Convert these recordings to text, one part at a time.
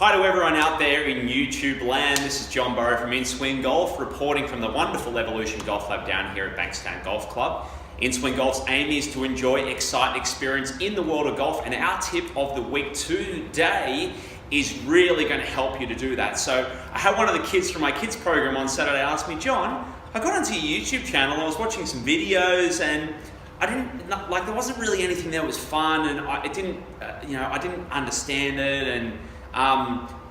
Hi to everyone out there in YouTube land. This is John Burrow from In Swing Golf, reporting from the wonderful Evolution Golf Lab down here at Bankstown Golf Club. In Swing Golf's aim is to enjoy exciting experience in the world of golf, and our tip of the week today is really going to help you to do that. So I had one of the kids from my kids program on Saturday ask me, John, I got onto your YouTube channel, I was watching some videos and there wasn't really anything there that was fun, and I didn't understand it, and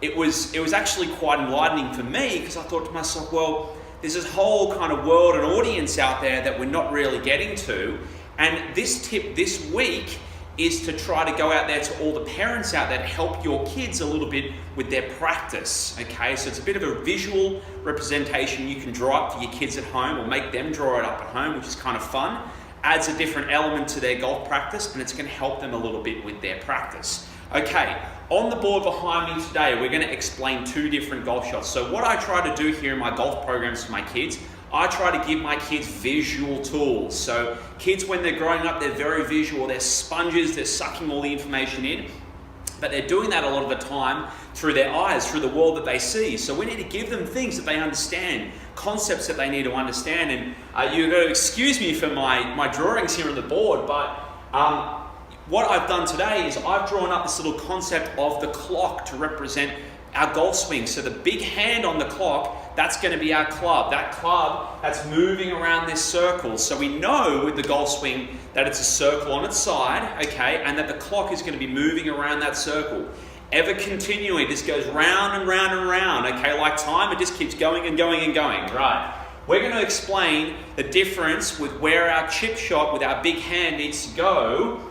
it was actually quite enlightening for me, because I thought to myself, well, there's this whole kind of world and audience out there that we're not really getting to, and this tip this week is to try to go out there to all the parents out there to help your kids a little bit with their practice, okay? So it's a bit of a visual representation you can draw up for your kids at home, or make them draw it up at home, which is kind of fun. Adds a different element to their golf practice, and it's going to help them a little bit with their practice. Okay, on the board behind me today, we're going to explain two different golf shots. So what I try to do here in my golf programs for my kids, I try to give my kids visual tools. So kids, when they're growing up, they're very visual. They're sponges, they're sucking all the information in, but they're doing that a lot of the time through their eyes, through the world that they see. So we need to give them things that they understand, concepts that they need to understand. And you've got to excuse me for my drawings here on the board, but what I've done today is I've drawn up this little concept of the clock to represent our golf swing. So the big hand on the clock, that's going to be our club. That club that's moving around this circle. So we know with the golf swing that it's a circle on its side, okay, and that the clock is going to be moving around that circle. Ever continuing, this goes round and round and round, okay, like time, it just keeps going and going and going, right? We're going to explain the difference with where our chip shot with our big hand needs to go,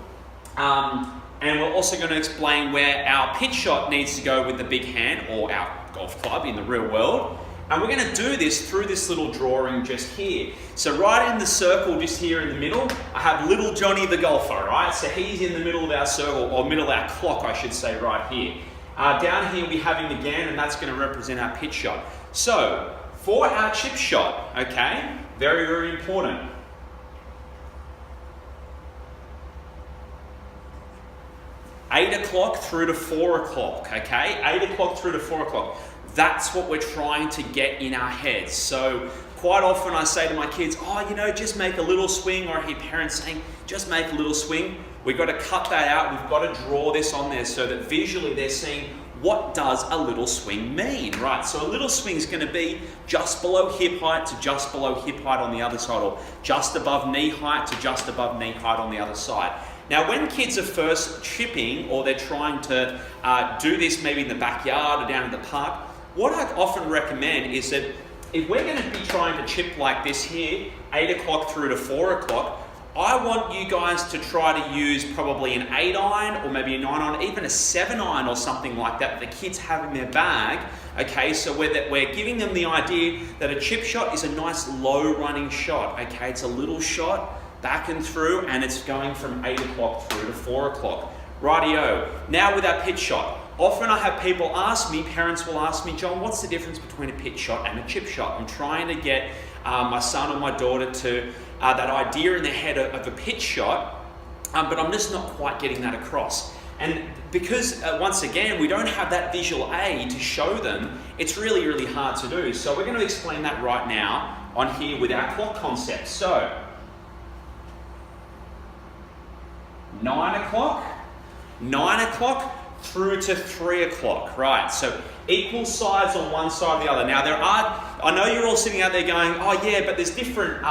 and we're also going to explain where our pitch shot needs to go with the big hand, or our golf club in the real world. And we're going to do this through this little drawing just here. So right in the circle, just here in the middle, I have little Johnny the golfer, right? So he's in the middle of our circle, or middle of our clock, I should say, right here. Down here we have him again, and that's going to represent our pitch shot. So for our chip shot, okay, very, very important. 8 o'clock through to 4 o'clock, okay? 8 o'clock through to 4 o'clock. That's what we're trying to get in our heads. So quite often I say to my kids, just make a little swing, or I hear parents saying, just make a little swing. We've got to cut that out. We've got to draw this on there so that visually they're seeing what does a little swing mean, right? So a little swing is going to be just below hip height to just below hip height on the other side, or just above knee height to just above knee height on the other side. Now, when kids are first chipping, or they're trying to do this maybe in the backyard or down in the park, what I often recommend is that if we're going to be trying to chip like this here, 8 o'clock through to 4 o'clock, I want you guys to try to use probably an 8 iron, or maybe a 9 iron, even a 7 iron or something like that the kids have in their bag. Okay, so we're giving them the idea that a chip shot is a nice low running shot. Okay, it's a little shot, back and through, and it's going from 8 o'clock through to 4 o'clock. Rightio. Now with our pitch shot, often I have people ask me, parents will ask me, John, what's the difference between a pitch shot and a chip shot? I'm trying to get my son or my daughter to that idea in their head of a pitch shot, but I'm just not quite getting that across. And because, once again, we don't have that visual aid to show them, it's really, really hard to do. So we're going to explain that right now on here with our clock concept. So 9 o'clock through to 3 o'clock, right? So equal sides on one side or the other. Now I know you're all sitting out there going, oh yeah, but there's different,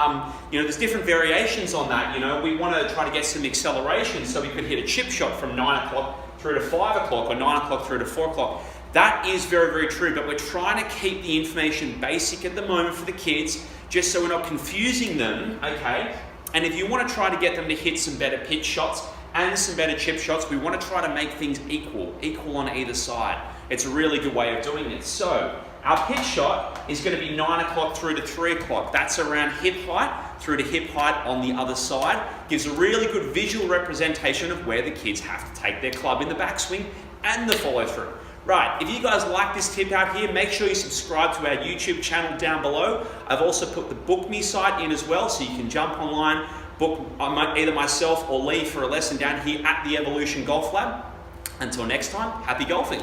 there's different variations on that. We want to try to get some acceleration so we could hit a chip shot from 9 o'clock through to 5 o'clock, or 9 o'clock through to 4 o'clock. That is very, very true, but we're trying to keep the information basic at the moment for the kids, just so we're not confusing them, okay? And if you want to try to get them to hit some better pitch shots and some better chip shots, we want to try to make things equal on either side. It's a really good way of doing it. So our pitch shot is going to be 9 o'clock through to 3 o'clock. That's around hip height through to hip height on the other side. Gives a really good visual representation of where the kids have to take their club in the backswing and the follow through. Right, if you guys like this tip out here, make sure you subscribe to our YouTube channel down below. I've also put the Book Me site in as well, so you can jump online, book either myself or Lee for a lesson down here at the Evolution Golf Lab. Until next time, happy golfing.